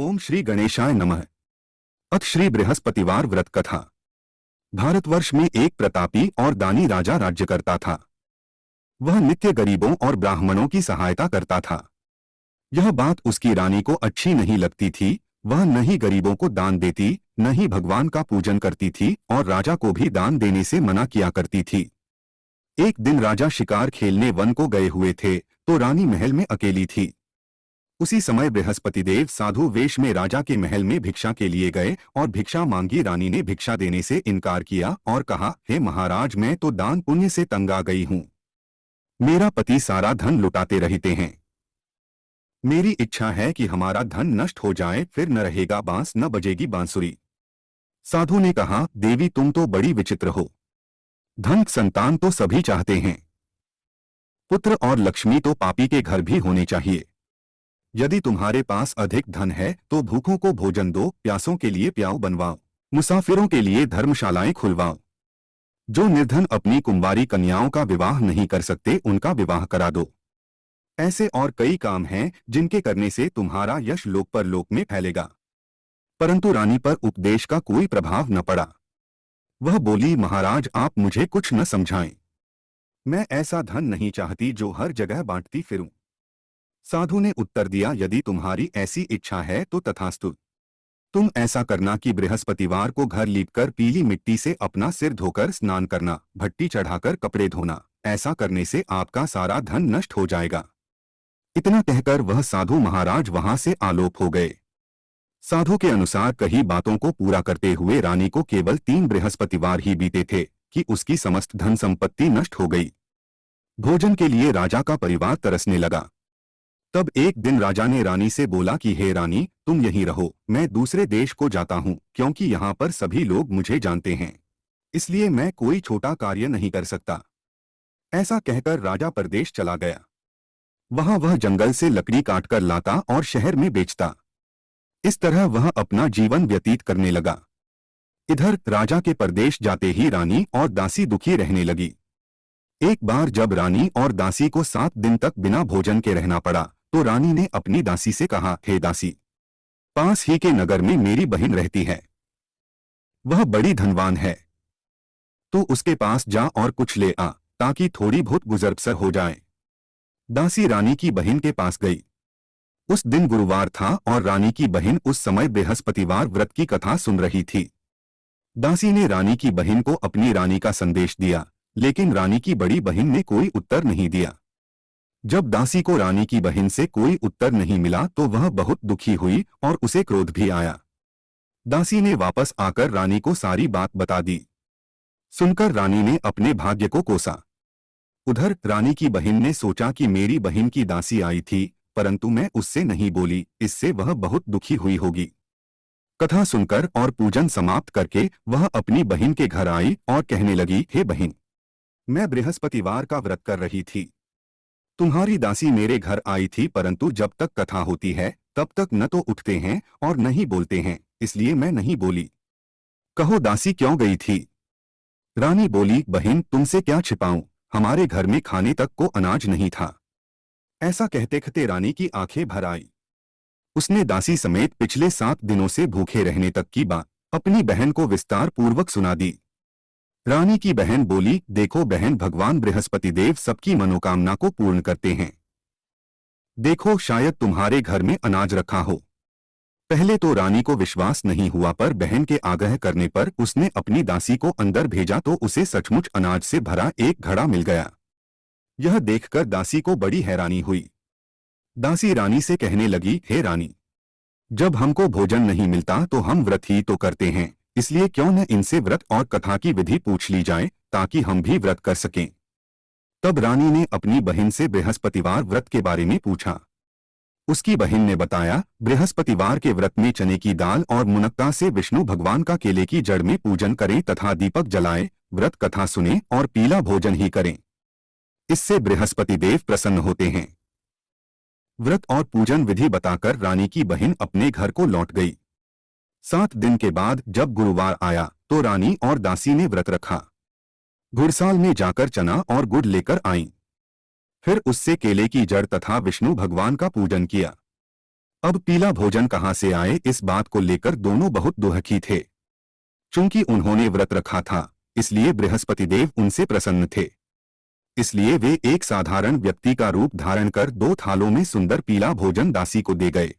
ओम श्री गणेशाय नमः। अथ श्री बृहस्पतिवार व्रत कथा। भारतवर्ष में एक प्रतापी और दानी राजा राज्य करता था। वह नित्य गरीबों और ब्राह्मणों की सहायता करता था। यह बात उसकी रानी को अच्छी नहीं लगती थी। वह न ही गरीबों को दान देती, न ही भगवान का पूजन करती थी और राजा को भी दान देने से मना किया करती थी। एक दिन राजा शिकार खेलने वन को गए हुए थे तो रानी महल में अकेली थी। उसी समय बृहस्पति देव साधु वेश में राजा के महल में भिक्षा के लिए गए और भिक्षा मांगी। रानी ने भिक्षा देने से इनकार किया और कहा, हे महाराज, मैं तो दान पुण्य से तंग आ गई हूँ। मेरा पति सारा धन लुटाते रहते हैं। मेरी इच्छा है कि हमारा धन नष्ट हो जाए, फिर न रहेगा बांस न बजेगी बांसुरी। साधु ने कहा, देवी तुम तो बड़ी विचित्र हो। धन संतान तो सभी चाहते हैं। पुत्र और लक्ष्मी तो पापी के घर भी होने चाहिए। यदि तुम्हारे पास अधिक धन है तो भूखों को भोजन दो, प्यासों के लिए प्याऊ बनवाओ, मुसाफिरों के लिए धर्मशालाएं खुलवाओ। जो निर्धन अपनी कुंवारी कन्याओं का विवाह नहीं कर सकते उनका विवाह करा दो। ऐसे और कई काम हैं जिनके करने से तुम्हारा यश लोक परलोक में फैलेगा। परंतु रानी पर उपदेश का कोई प्रभाव न पड़ा। वह बोली, महाराज आप मुझे कुछ न समझाएं। मैं ऐसा धन नहीं चाहती जो हर जगह बांटती फिरूं। साधु ने उत्तर दिया, यदि तुम्हारी ऐसी इच्छा है तो तथास्तु। तुम ऐसा करना कि बृहस्पतिवार को घर लीपकर पीली मिट्टी से अपना सिर धोकर स्नान करना, भट्टी चढ़ाकर कपड़े धोना। ऐसा करने से आपका सारा धन नष्ट हो जाएगा। इतना कहकर वह साधु महाराज वहां से आलोप हो गए। साधु के अनुसार कही बातों को पूरा करते हुए रानी को केवल 3 बृहस्पतिवार ही बीते थे कि उसकी समस्त धन संपत्ति नष्ट हो गई। भोजन के लिए राजा का परिवार तरसने लगा। तब एक दिन राजा ने रानी से बोला कि हे रानी, तुम यहीं रहो, मैं दूसरे देश को जाता हूँ, क्योंकि यहाँ पर सभी लोग मुझे जानते हैं, इसलिए मैं कोई छोटा कार्य नहीं कर सकता। ऐसा कहकर राजा परदेश चला गया। वहां वह जंगल से लकड़ी काटकर लाता और शहर में बेचता। इस तरह वह अपना जीवन व्यतीत करने लगा। इधर राजा के परदेश जाते ही रानी और दासी दुखी रहने लगी। एक बार जब रानी और दासी को 7 दिन तक बिना भोजन के रहना पड़ा तो रानी ने अपनी दासी से कहा, हे दासी, पास ही के नगर में मेरी बहन रहती है। वह बड़ी धनवान है, तो उसके पास जा और कुछ ले आ, ताकि थोड़ी बहुत गुजर बसर हो जाए। दासी रानी की बहन के पास गई। उस दिन गुरुवार था और रानी की बहन उस समय बृहस्पतिवार व्रत की कथा सुन रही थी। दासी ने रानी की बहन को अपनी रानी का संदेश दिया, लेकिन रानी की बड़ी बहन ने कोई उत्तर नहीं दिया। जब दासी को रानी की बहन से कोई उत्तर नहीं मिला तो वह बहुत दुखी हुई और उसे क्रोध भी आया। दासी ने वापस आकर रानी को सारी बात बता दी। सुनकर रानी ने अपने भाग्य को कोसा। उधर रानी की बहन ने सोचा कि मेरी बहन की दासी आई थी, परंतु मैं उससे नहीं बोली, इससे वह बहुत दुखी हुई होगी। कथा सुनकर और पूजन समाप्त करके वह अपनी बहन के घर आई और कहने लगी, हे बहन, मैं बृहस्पतिवार का व्रत कर रही थी। तुम्हारी दासी मेरे घर आई थी, परंतु जब तक कथा होती है तब तक न तो उठते हैं और न ही बोलते हैं, इसलिए मैं नहीं बोली। कहो दासी क्यों गई थी? रानी बोली, बहन तुमसे क्या छिपाऊं, हमारे घर में खाने तक को अनाज नहीं था। ऐसा कहते कहते रानी की आंखें भर आई। उसने दासी समेत पिछले 7 दिनों से भूखे रहने तक की बात अपनी बहन को विस्तार पूर्वक सुना दी। रानी की बहन बोली, देखो बहन, भगवान बृहस्पति देव सबकी मनोकामना को पूर्ण करते हैं। देखो शायद तुम्हारे घर में अनाज रखा हो। पहले तो रानी को विश्वास नहीं हुआ, पर बहन के आग्रह करने पर उसने अपनी दासी को अंदर भेजा तो उसे सचमुच अनाज से भरा एक घड़ा मिल गया। यह देखकर दासी को बड़ी हैरानी हुई। दासी रानी से कहने लगी, हे रानी, जब हमको भोजन नहीं मिलता तो हम व्रत ही तो करते हैं, इसलिए क्यों न इनसे व्रत और कथा की विधि पूछ ली जाए ताकि हम भी व्रत कर सकें। तब रानी ने अपनी बहन से बृहस्पतिवार व्रत के बारे में पूछा। उसकी बहन ने बताया, बृहस्पतिवार के व्रत में चने की दाल और मुनक्का से विष्णु भगवान का केले की जड़ में पूजन करें तथा दीपक जलाएं, व्रत कथा सुनें और पीला भोजन ही करें। इससे बृहस्पति देव प्रसन्न होते हैं। व्रत और पूजन विधि बताकर रानी की बहन अपने घर को लौट गई। 7 दिन के बाद जब गुरुवार आया तो रानी और दासी ने व्रत रखा। घुड़साल में जाकर चना और गुड़ लेकर आईं। फिर उससे केले की जड़ तथा विष्णु भगवान का पूजन किया। अब पीला भोजन कहाँ से आए, इस बात को लेकर दोनों बहुत दुखी थे। चूंकि उन्होंने व्रत रखा था, इसलिए बृहस्पति देव उनसे प्रसन्न थे। इसलिए वे एक साधारण व्यक्ति का रूप धारण कर 2 थालों में सुंदर पीला भोजन दासी को दे गए।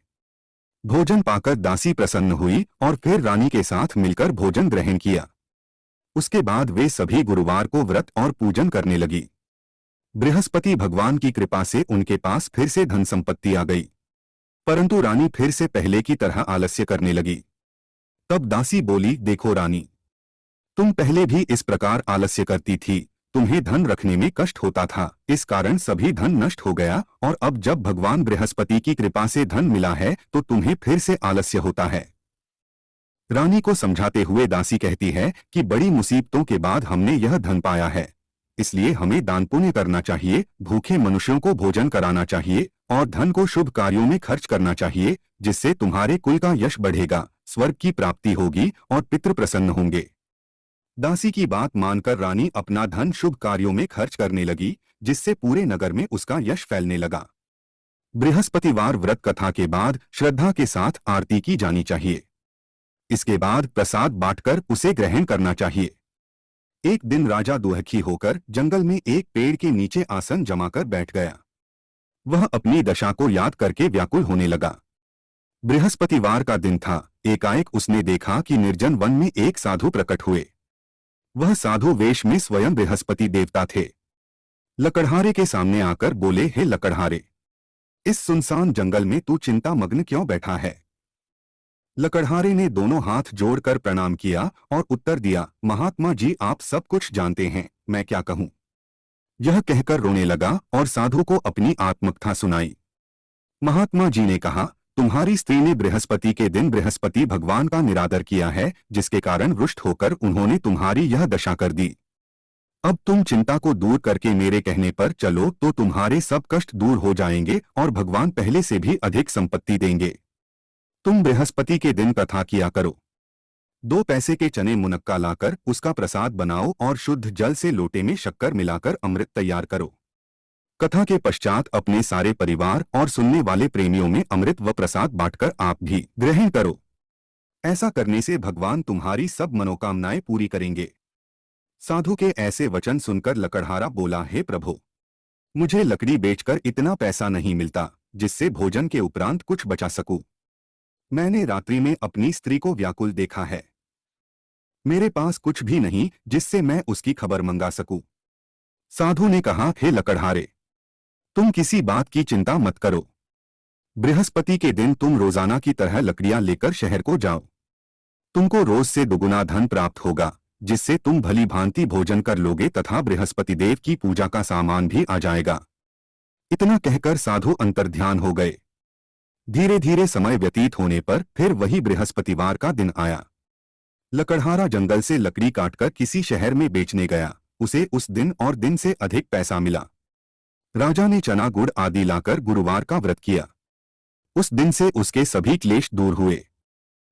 भोजन पाकर दासी प्रसन्न हुई और फिर रानी के साथ मिलकर भोजन ग्रहण किया। उसके बाद वे सभी गुरुवार को व्रत और पूजन करने लगी। बृहस्पति भगवान की कृपा से उनके पास फिर से धन संपत्ति आ गई, परंतु रानी फिर से पहले की तरह आलस्य करने लगी। तब दासी बोली, देखो रानी, तुम पहले भी इस प्रकार आलस्य करती थी, तुम्हें धन रखने में कष्ट होता था, इस कारण सभी धन नष्ट हो गया, और अब जब भगवान बृहस्पति की कृपा से धन मिला है तो तुम्हें फिर से आलस्य होता है। रानी को समझाते हुए दासी कहती है कि बड़ी मुसीबतों के बाद हमने यह धन पाया है, इसलिए हमें दान पुण्य करना चाहिए, भूखे मनुष्यों को भोजन कराना चाहिए और धन को शुभ कार्यों में खर्च करना चाहिए, जिससे तुम्हारे कुल का यश बढ़ेगा, स्वर्ग की प्राप्ति होगी और पितृ प्रसन्न होंगे। दासी की बात मानकर रानी अपना धन शुभ कार्यों में खर्च करने लगी, जिससे पूरे नगर में उसका यश फैलने लगा। बृहस्पतिवार व्रत कथा के बाद श्रद्धा के साथ आरती की जानी चाहिए। इसके बाद प्रसाद बांटकर उसे ग्रहण करना चाहिए। एक दिन राजा दुखी होकर जंगल में एक पेड़ के नीचे आसन जमाकर बैठ गया। वह अपनी दशा को याद करके व्याकुल होने लगा। बृहस्पतिवार का दिन था। एकाएक उसने देखा कि निर्जन वन में एक साधु प्रकट हुए। वह साधु वेश में स्वयं बृहस्पति देवता थे। लकड़हारे के सामने आकर बोले, हे लकड़हारे, इस सुनसान जंगल में तू चिंता मग्न क्यों बैठा है? लकड़हारे ने दोनों हाथ जोड़कर प्रणाम किया और उत्तर दिया, महात्मा जी, आप सब कुछ जानते हैं, मैं क्या कहूँ। यह कहकर रोने लगा और साधु को अपनी आत्मकथा सुनाई। महात्मा जी ने कहा, तुम्हारी स्त्री ने बृहस्पति के दिन बृहस्पति भगवान का निरादर किया है, जिसके कारण रुष्ट होकर उन्होंने तुम्हारी यह दशा कर दी। अब तुम चिंता को दूर करके मेरे कहने पर चलो तो तुम्हारे सब कष्ट दूर हो जाएंगे और भगवान पहले से भी अधिक संपत्ति देंगे। तुम बृहस्पति के दिन कथा किया करो। 2 पैसे के चने मुनक्का लाकर उसका प्रसाद बनाओ और शुद्ध जल से लोटे में शक्कर मिलाकर अमृत तैयार करो। कथा के पश्चात अपने सारे परिवार और सुनने वाले प्रेमियों में अमृत व प्रसाद बांटकर आप भी ग्रहण करो। ऐसा करने से भगवान तुम्हारी सब मनोकामनाएं पूरी करेंगे। साधु के ऐसे वचन सुनकर लकड़हारा बोला, हे प्रभु, मुझे लकड़ी बेचकर इतना पैसा नहीं मिलता जिससे भोजन के उपरांत कुछ बचा सकूं। मैंने रात्रि में अपनी स्त्री को व्याकुल देखा है। मेरे पास कुछ भी नहीं जिससे मैं उसकी खबर मंगा सकूं। साधु ने कहा, हे लकड़हारे, तुम किसी बात की चिंता मत करो। बृहस्पति के दिन तुम रोजाना की तरह लकड़ियां लेकर शहर को जाओ। तुमको रोज से दुगुना धन प्राप्त होगा, जिससे तुम भली भांति भोजन कर लोगे तथा बृहस्पति देव की पूजा का सामान भी आ जाएगा। इतना कहकर साधु अंतर्ध्यान हो गए। धीरे धीरे समय व्यतीत होने पर फिर वही बृहस्पतिवार का दिन आया। लकड़हारा जंगल से लकड़ी काटकर किसी शहर में बेचने गया। उसे उस दिन और दिन से अधिक पैसा मिला। राजा ने चना गुड़ आदि लाकर गुरुवार का व्रत किया। उस दिन से उसके सभी क्लेश दूर हुए।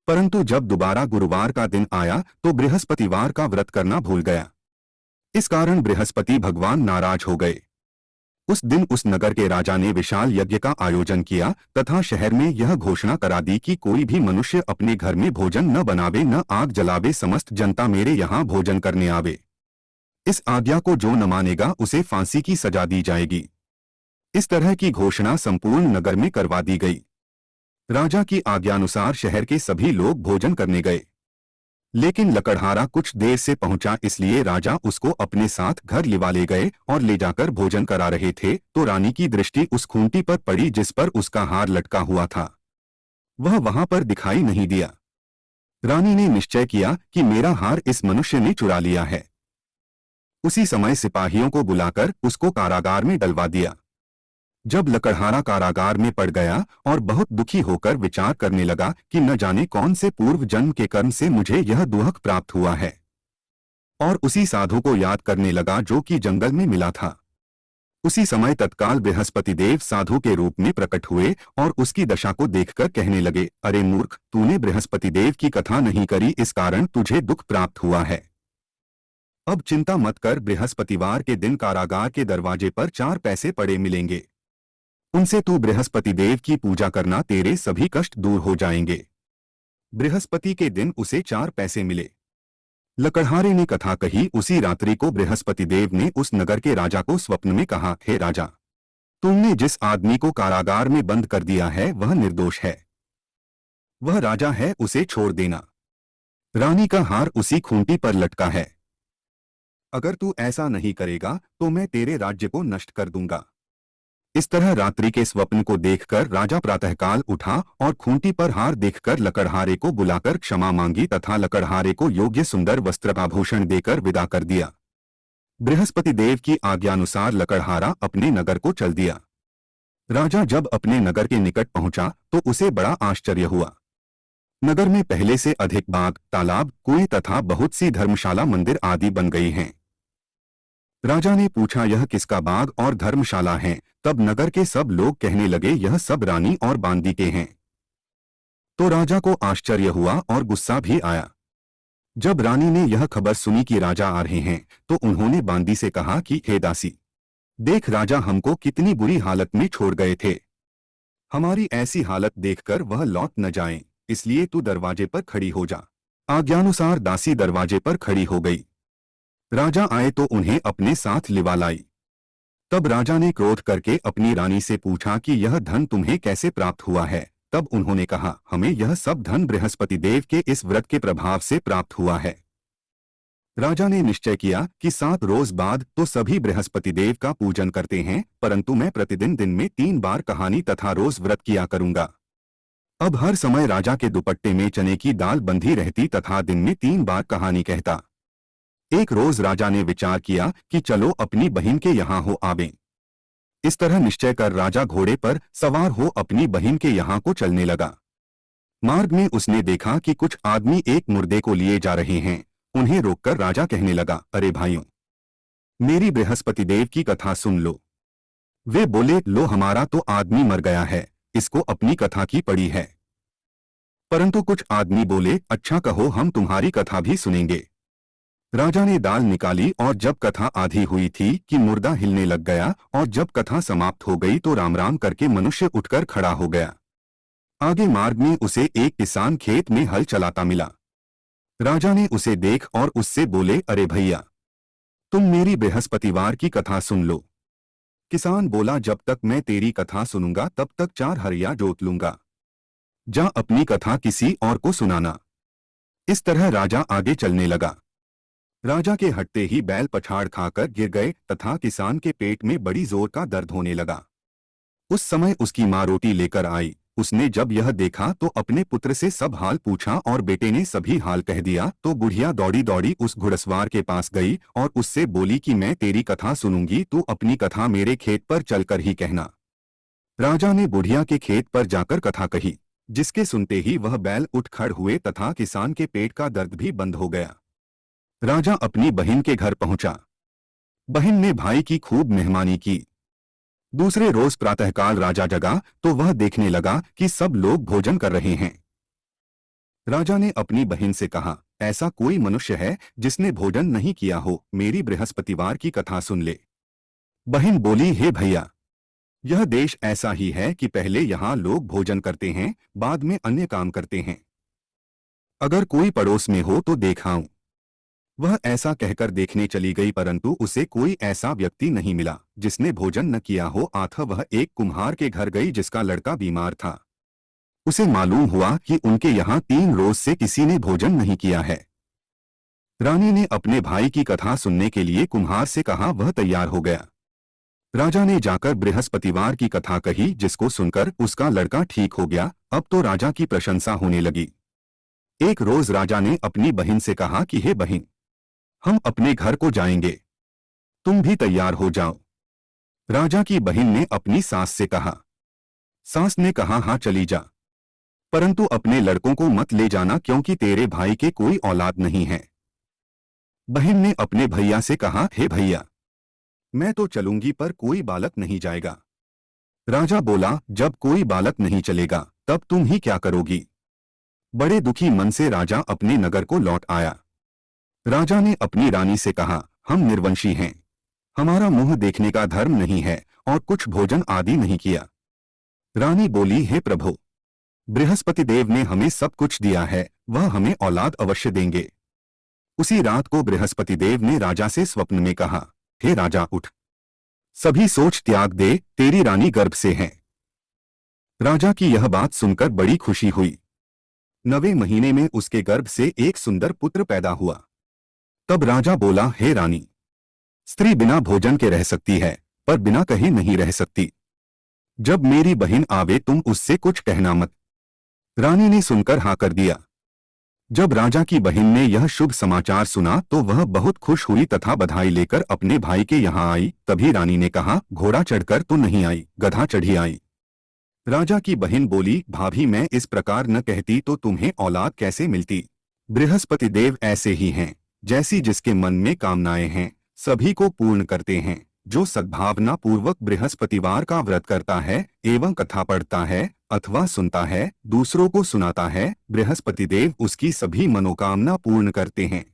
परंतु जब दोबारा गुरुवार का दिन आया तो बृहस्पतिवार का व्रत करना भूल गया। इस कारण बृहस्पति भगवान नाराज हो गए। उस दिन उस नगर के राजा ने विशाल यज्ञ का आयोजन किया तथा शहर में यह घोषणा करा दी कि कोई भी मनुष्य अपने घर में भोजन न बनावे न आग जलावे, समस्त जनता मेरे यहाँ भोजन करने आवे। इस आज्ञा को जो न मानेगा उसे फांसी की सजा दी जाएगी। इस तरह की घोषणा संपूर्ण नगर में करवा दी गई। राजा की आज्ञानुसार शहर के सभी लोग भोजन करने गए, लेकिन लकड़हारा कुछ देर से पहुंचा, इसलिए राजा उसको अपने साथ घर लिवा ले गए और ले जाकर भोजन करा रहे थे तो रानी की दृष्टि उस खूंटी पर पड़ी जिस पर उसका हार लटका हुआ था। वह वहां पर दिखाई नहीं दिया। रानी ने निश्चय किया कि मेरा हार इस मनुष्य ने चुरा लिया है। उसी समय सिपाहियों को बुलाकर उसको कारागार में डलवा दिया। जब लकड़हारा कारागार में पड़ गया और बहुत दुखी होकर विचार करने लगा कि न जाने कौन से पूर्व जन्म के कर्म से मुझे यह दुख प्राप्त हुआ है, और उसी साधु को याद करने लगा जो कि जंगल में मिला था। उसी समय तत्काल बृहस्पति देव साधु के रूप में प्रकट हुए और उसकी दशा को देखकर कहने लगे, अरे मूर्ख, तूने बृहस्पति देव की कथा नहीं करी, इस कारण तुझे दुख प्राप्त हुआ है। अब चिंता मत कर, बृहस्पतिवार के दिन कारागार के दरवाजे पर 4 पैसे पड़े मिलेंगे। उनसे तू बृहस्पति देव की पूजा करना, तेरे सभी कष्ट दूर हो जाएंगे। बृहस्पति के दिन उसे 4 पैसे मिले। लकड़हारे ने कथा कही। उसी रात्रि को बृहस्पति देव ने उस नगर के राजा को स्वप्न में कहा, हे राजा, तुमने जिस आदमी को कारागार में बंद कर दिया है वह निर्दोष है। वह राजा है, उसे छोड़ देना। रानी का हार उसी खूंटी पर लटका है। अगर तू ऐसा नहीं करेगा तो मैं तेरे राज्य को नष्ट कर दूंगा। इस तरह रात्रि के स्वप्न को देखकर राजा प्रातःकाल उठा और खूंटी पर हार देखकर लकड़हारे को बुलाकर क्षमा मांगी तथा लकड़हारे को योग्य सुंदर वस्त्र आभूषण देकर विदा कर दिया। बृहस्पति देव की आज्ञानुसार लकड़हारा अपने नगर को चल दिया। राजा जब अपने नगर के निकट पहुंचा तो उसे बड़ा आश्चर्य हुआ। नगर में पहले से अधिक बाग, तालाब, कुएं तथा बहुत सी धर्मशाला, मंदिर आदि बन गई हैं। राजा ने पूछा, यह किसका बाग और धर्मशाला है? तब नगर के सब लोग कहने लगे, यह सब रानी और बांदी के हैं। तो राजा को आश्चर्य हुआ और गुस्सा भी आया। जब रानी ने यह खबर सुनी कि राजा आ रहे हैं तो उन्होंने बांदी से कहा कि हे दासी, देख राजा हमको कितनी बुरी हालत में छोड़ गए थे। हमारी ऐसी हालत देखकर वह लौट न जाएं, इसलिए तू दरवाजे पर खड़ी हो जा। आज्ञानुसार दासी दरवाजे पर खड़ी हो गई। राजा आए तो उन्हें अपने साथ लिवा लाई। तब राजा ने क्रोध करके अपनी रानी से पूछा कि यह धन तुम्हें कैसे प्राप्त हुआ है? तब उन्होंने कहा, हमें यह सब धन बृहस्पति देव के इस व्रत के प्रभाव से प्राप्त हुआ है। राजा ने निश्चय किया कि 7 रोज बाद तो सभी बृहस्पति देव का पूजन करते हैं, परंतु मैं प्रतिदिन दिन में 3 बार कहानी तथा रोज व्रत किया करूंगा। अब हर समय राजा के दुपट्टे में चने की दाल बंधी रहती तथा दिन में 3 बार कहानी कहता। एक रोज राजा ने विचार किया कि चलो अपनी बहन के यहाँ हो आवें। इस तरह निश्चय कर राजा घोड़े पर सवार हो अपनी बहन के यहाँ को चलने लगा। मार्ग में उसने देखा कि कुछ आदमी एक मुर्दे को लिए जा रहे हैं। उन्हें रोककर राजा कहने लगा, अरे भाइयों, मेरी बृहस्पति देव की कथा सुन लो। वे बोले, लो हमारा तो आदमी मर गया है, इसको अपनी कथा की पड़ी है। परंतु कुछ आदमी बोले, अच्छा कहो, हम तुम्हारी कथा भी सुनेंगे। राजा ने दाल निकाली और जब कथा आधी हुई थी कि मुर्दा हिलने लग गया और जब कथा समाप्त हो गई तो राम राम करके मनुष्य उठकर खड़ा हो गया। आगे मार्ग में उसे एक किसान खेत में हल चलाता मिला। राजा ने उसे देख और उससे बोले, अरे भैया, तुम मेरी बृहस्पतिवार की कथा सुन लो। किसान बोला, जब तक मैं तेरी कथा सुनूंगा तब तक 4 हरिया जोत लूंगा। जा अपनी कथा किसी और को सुनाना। इस तरह राजा आगे चलने लगा। राजा के हटते ही बैल पछाड़ खाकर गिर गए तथा किसान के पेट में बड़ी जोर का दर्द होने लगा। उस समय उसकी माँ रोटी लेकर आई। उसने जब यह देखा तो अपने पुत्र से सब हाल पूछा और बेटे ने सभी हाल कह दिया। तो बुढ़िया दौड़ी दौड़ी उस घुड़सवार के पास गई और उससे बोली कि मैं तेरी कथा सुनूंगी, तू अपनी कथा मेरे खेत पर चलकर ही कहना। राजा ने बुढ़िया के खेत पर जाकर कथा कही, जिसके सुनते ही वह बैल उठ खड़ हुए तथा किसान के पेट का दर्द भी बंद हो गया। राजा अपनी बहन के घर पहुंचा। बहन ने भाई की खूब मेहमानी की। दूसरे रोज प्रातःकाल राजा जगा तो वह देखने लगा कि सब लोग भोजन कर रहे हैं। राजा ने अपनी बहन से कहा, ऐसा कोई मनुष्य है जिसने भोजन नहीं किया हो? मेरी बृहस्पतिवार की कथा सुन ले। बहन बोली, हे भैया, यह देश ऐसा ही है कि पहले यहाँ लोग भोजन करते हैं, बाद में अन्य काम करते हैं। अगर कोई पड़ोस में हो तो देखाऊं। वह ऐसा कहकर देखने चली गई, परंतु उसे कोई ऐसा व्यक्ति नहीं मिला जिसने भोजन न किया हो। अतः वह एक कुम्हार के घर गई जिसका लड़का बीमार था। उसे मालूम हुआ कि उनके यहाँ 3 रोज से किसी ने भोजन नहीं किया है। रानी ने अपने भाई की कथा सुनने के लिए कुम्हार से कहा, वह तैयार हो गया। राजा ने जाकर बृहस्पतिवार की कथा कही, जिसको सुनकर उसका लड़का ठीक हो गया। अब तो राजा की प्रशंसा होने लगी। एक रोज राजा ने अपनी बहन से कहा कि हे बहन, हम अपने घर को जाएंगे, तुम भी तैयार हो जाओ। राजा की बहन ने अपनी सास से कहा। सास ने कहा, हाँ चली जा, परंतु अपने लड़कों को मत ले जाना क्योंकि तेरे भाई के कोई औलाद नहीं है। बहन ने अपने भैया से कहा, हे भैया, मैं तो चलूंगी पर कोई बालक नहीं जाएगा। राजा बोला, जब कोई बालक नहीं चलेगा तब तुम ही क्या करोगी? बड़े दुखी मन से राजा अपने नगर को लौट आया। राजा ने अपनी रानी से कहा, हम निर्वंशी हैं, हमारा मुंह देखने का धर्म नहीं है और कुछ भोजन आदि नहीं किया। रानी बोली, हे प्रभु, बृहस्पति देव ने हमें सब कुछ दिया है, वह हमें औलाद अवश्य देंगे। उसी रात को बृहस्पति देव ने राजा से स्वप्न में कहा, हे राजा, उठ, सभी सोच त्याग दे, तेरी रानी गर्भ से है। राजा की यह बात सुनकर बड़ी खुशी हुई। 9वें महीने में उसके गर्भ से एक सुंदर पुत्र पैदा हुआ। तब राजा बोला, हे रानी, स्त्री बिना भोजन के रह सकती है, पर बिना कहे नहीं रह सकती। जब मेरी बहन आवे तुम उससे कुछ कहना मत। रानी ने सुनकर हाँ कर दिया। जब राजा की बहन ने यह शुभ समाचार सुना तो वह बहुत खुश हुई तथा बधाई लेकर अपने भाई के यहाँ आई। तभी रानी ने कहा, घोड़ा चढ़कर तो नहीं आई, गधा चढ़ी आई। राजा की बहन बोली, भाभी, मैं इस प्रकार न कहती तो तुम्हें औलाद कैसे मिलती। बृहस्पति देव ऐसे ही हैं, जैसी जिसके मन में कामनाएं हैं सभी को पूर्ण करते हैं। जो सद्भावना पूर्वक बृहस्पतिवार का व्रत करता है एवं कथा पढ़ता है अथवा सुनता है, दूसरों को सुनाता है, बृहस्पति देव उसकी सभी मनोकामना पूर्ण करते हैं।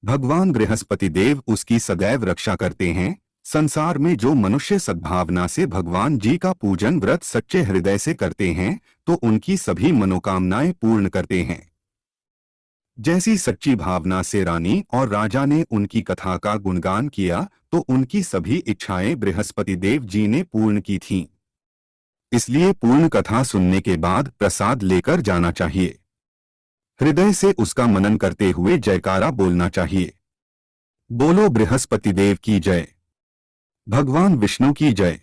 भगवान बृहस्पति देव उसकी सदैव रक्षा करते हैं। संसार में जो मनुष्य सद्भावना से भगवान जी का पूजन व्रत सच्चे हृदय से करते हैं तो उनकी सभी मनोकामनाएं पूर्ण करते हैं। जैसी सच्ची भावना से रानी और राजा ने उनकी कथा का गुणगान किया तो उनकी सभी इच्छाएं बृहस्पति देव जी ने पूर्ण की थीं। इसलिए पूर्ण कथा सुनने के बाद प्रसाद लेकर जाना चाहिए। हृदय से उसका मनन करते हुए जयकारा बोलना चाहिए। बोलो बृहस्पति देव की जय, भगवान विष्णु की जय।